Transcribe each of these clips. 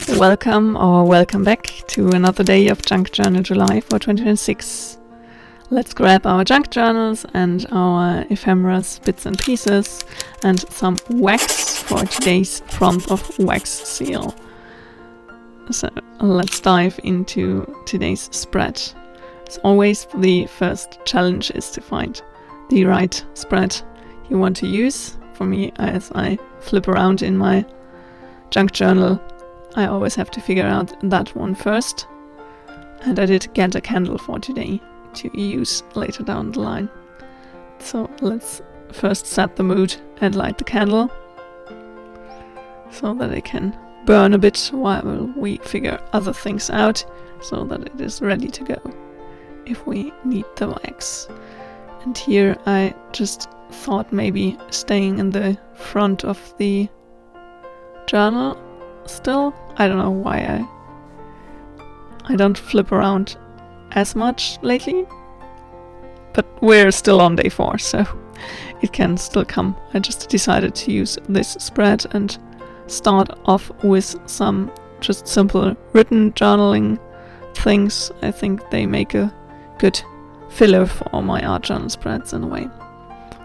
Welcome back to another day of Junk Journal July for 2026. Let's grab our junk journals and our ephemeras, bits and pieces, and some wax for today's front of wax seal. So let's dive into today's spread. As always, the first challenge is to find the right spread you want to use. For me, as I flip around in my junk journal, I always have to figure out that one first. And I did get a candle for today to use later down the line. So let's first set the mood and light the candle so that it can burn a bit while we figure other things out, so that it is ready to go if we need the wax. And here I just thought maybe staying in the front of the journal still. I don't know why I don't flip around as much lately, but we're still on day 4, so it can still come. I just decided to use this spread and start off with some just simple written journaling things. I think they make a good filler for my art journal spreads in a way.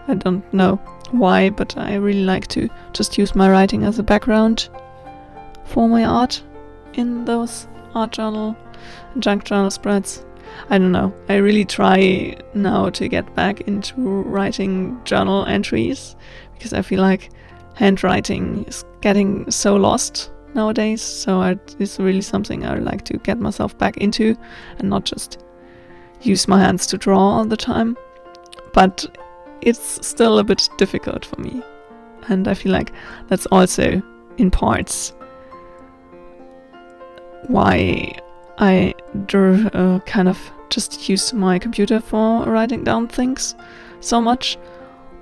I don't know why, but I really like to just use my writing as a background for my art in those art journal and junk journal spreads. I don't know, I really try now to get back into writing journal entries, because I feel like handwriting is getting so lost nowadays, so it's really something I would like to get myself back into and not just use my hands to draw all the time. But it's still a bit difficult for me, and I feel like that's also in parts why I kind of just use my computer for writing down things so much,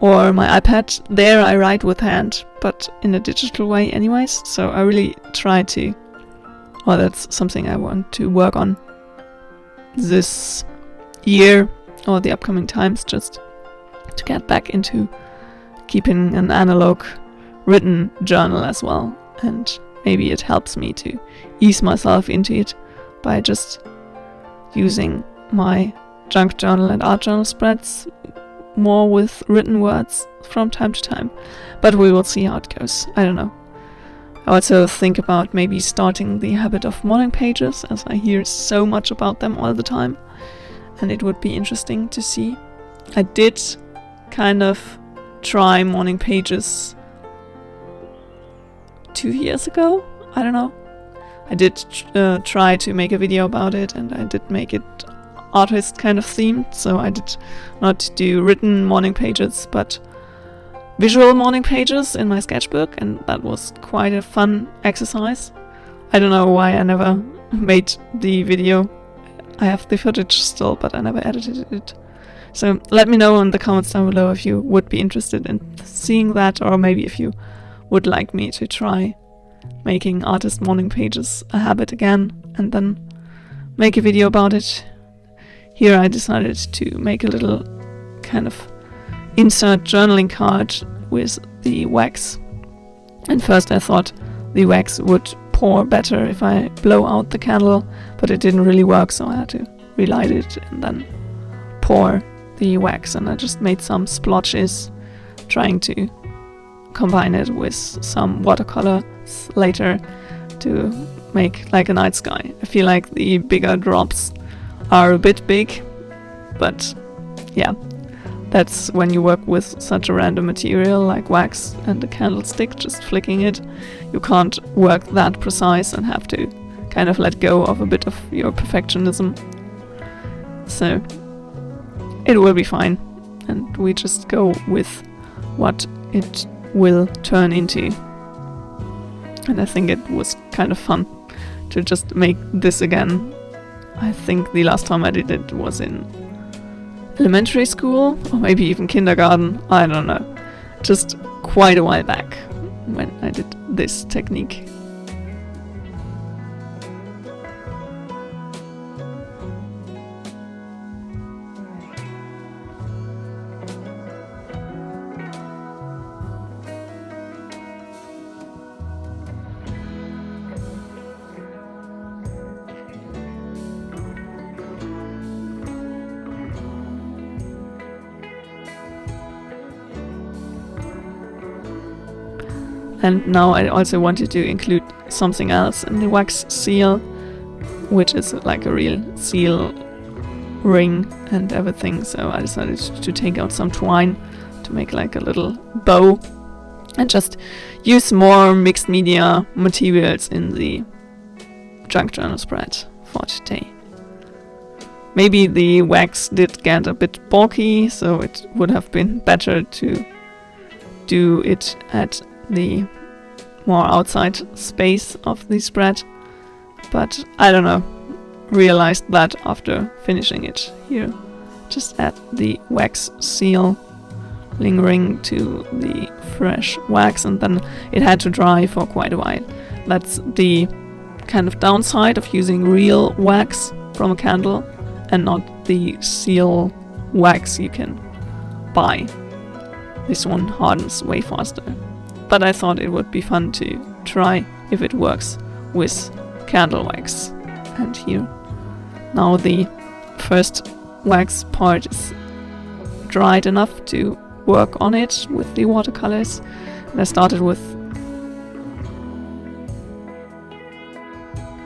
or my iPad. There I write with hand, but in a digital way anyways, so I really try to, or that's something I want to work on this year or the upcoming times, just to get back into keeping an analog written journal as well. And maybe it helps me to ease myself into it by just using my junk journal and art journal spreads more with written words from time to time. But we will see how it goes. I don't know. I also think about maybe starting the habit of morning pages, as I hear so much about them all the time, and it would be interesting to see. I did kind of try morning pages 2 years ago. I don't know. I did try to make a video about it, and I did make it artist kind of themed, so I did not do written morning pages but visual morning pages in my sketchbook, and that was quite a fun exercise. I don't know why I never made the video. I have the footage still, but I never edited it. So let me know in the comments down below if you would be interested in seeing that, or maybe if you would like me to try making artist morning pages a habit again and then make a video about it. Here I decided to make a little kind of insert journaling card with the wax. And first I thought the wax would pour better if I blow out the candle, but it didn't really work, so I had to relight it and then pour the wax. And I just made some splotches, trying to combine it with some watercolor later to make like a night sky. I feel like the bigger drops are a bit big, but yeah, that's when you work with such a random material like wax and a candlestick, just flicking it. You can't work that precise and have to kind of let go of a bit of your perfectionism. So it will be fine, and we just go with what it will turn into. And I think it was kind of fun to just make this again. I think the last time I did it was in elementary school, or maybe even kindergarten, I don't know. Just quite a while back when I did this technique. And now I also wanted to include something else in the wax seal, which is like a real seal ring and everything. So I decided to take out some twine to make like a little bow and just use more mixed media materials in the junk journal spread for today. Maybe the wax did get a bit bulky, so it would have been better to do it at the more outside space of the spread, but I don't know, realized that after finishing it here. Just add the wax seal lingering to the fresh wax, and then it had to dry for quite a while. That's the kind of downside of using real wax from a candle and not the seal wax you can buy. This one hardens way faster. But I thought it would be fun to try if it works with candle wax. And here, now the first wax part is dried enough to work on it with the watercolors. And I started with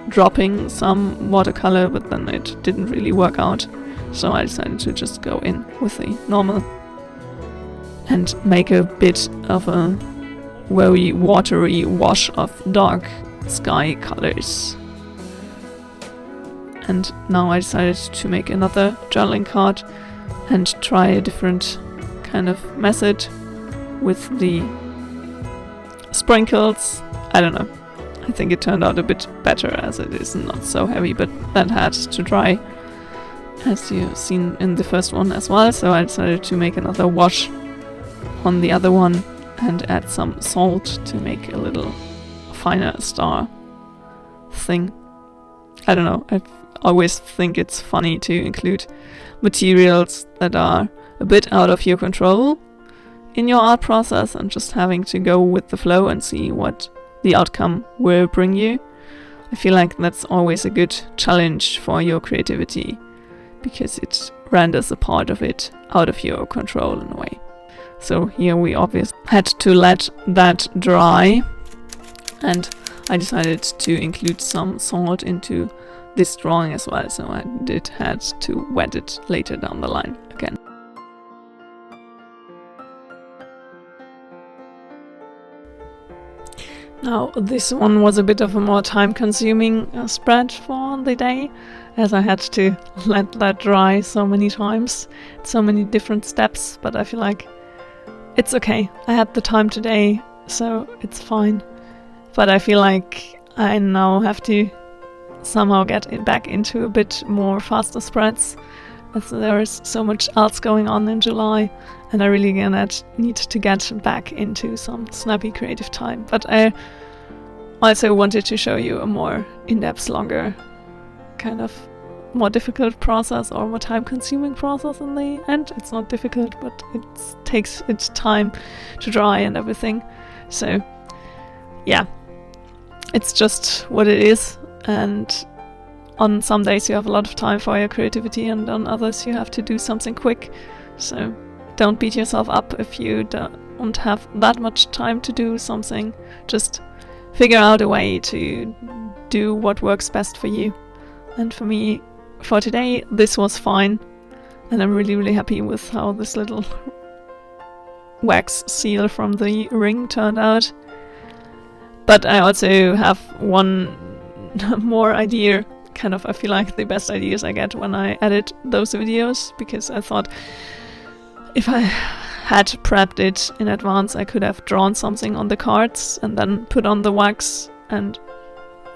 dropping some watercolor, but then it didn't really work out. So I decided to just go in with the normal and make a bit of a very watery wash of dark sky colors. And now I decided to make another journaling card and try a different kind of method with the sprinkles. I don't know, I think it turned out a bit better as it is not so heavy, but that had to dry, as you've seen in the first one as well. So I decided to make another wash on the other one and add some salt to make a little finer star thing. I don't know, I always think it's funny to include materials that are a bit out of your control in your art process and just having to go with the flow and see what the outcome will bring you. I feel like that's always a good challenge for your creativity, because it renders a part of it out of your control in a way. So here we obviously had to let that dry, and I decided to include some salt into this drawing as well, so I had to wet it later down the line again. Now this one was a bit of a more time-consuming spread for the day, as I had to let that dry so many times, so many different steps, but I feel like it's okay. I had the time today, so it's fine. But I feel like I now have to somehow get it back into a bit more faster spreads, as there is so much else going on in July, and I really need to get back into some snappy creative time. But I also wanted to show you a more in-depth, longer, kind of more difficult process or more time-consuming process in the end. It's not difficult, but it takes its time to dry and everything. So yeah, it's just what it is, and on some days you have a lot of time for your creativity, and on others you have to do something quick. So don't beat yourself up if you don't have that much time to do something. Just figure out a way to do what works best for you. And for me, for today, this was fine, and I'm really, really happy with how this little wax seal from the ring turned out. But I also have one more idea. Kind of, I feel like the best ideas I get when I edit those videos, because I thought if I had prepped it in advance, I could have drawn something on the cards and then put on the wax and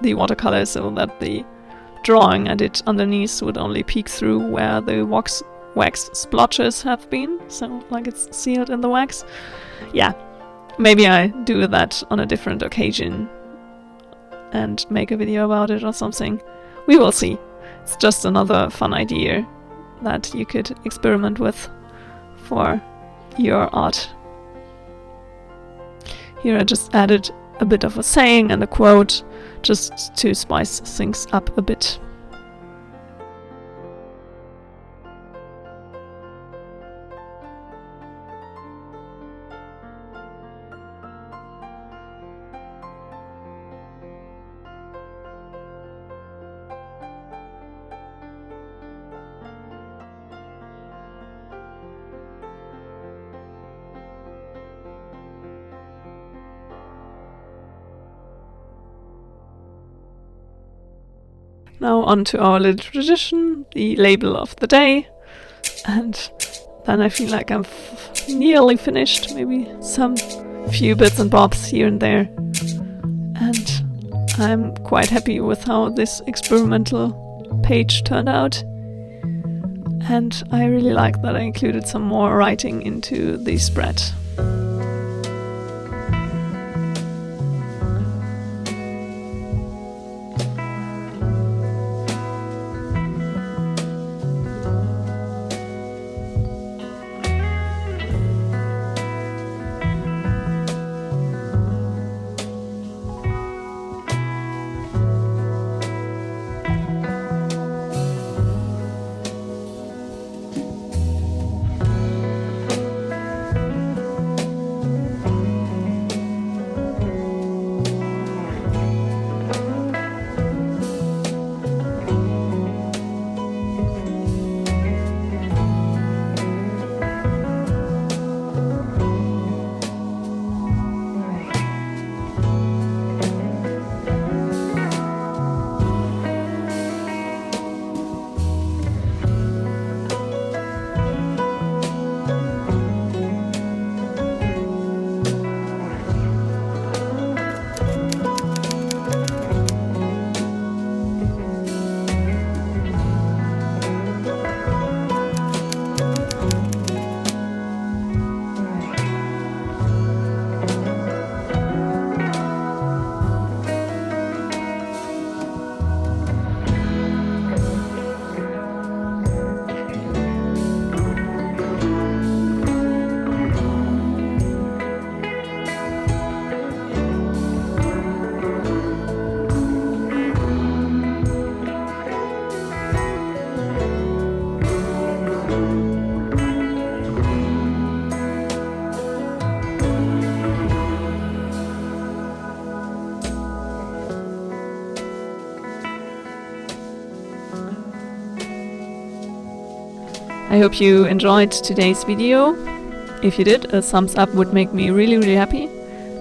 the watercolor, so that the drawing and it underneath would only peek through where the wax splotches have been, so like it's sealed in the wax. Yeah, maybe I do that on a different occasion and make a video about it or something. We will see. It's just another fun idea that you could experiment with for your art. Here I just added a bit of a saying and a quote, just to spice things up a bit. Now on to our little tradition, the label of the day. And then I feel like I'm nearly finished, maybe some few bits and bobs here and there. And I'm quite happy with how this experimental page turned out. And I really like that I included some more writing into the spread. I hope you enjoyed today's video. If you did, a thumbs up would make me really happy.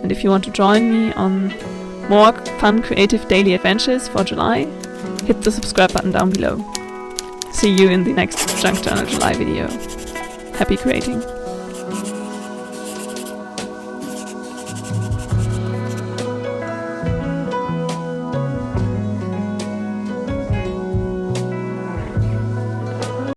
And if you want to join me on more fun creative daily adventures for July, hit the subscribe button down below. See you in the next Junk Journal July video. Happy creating!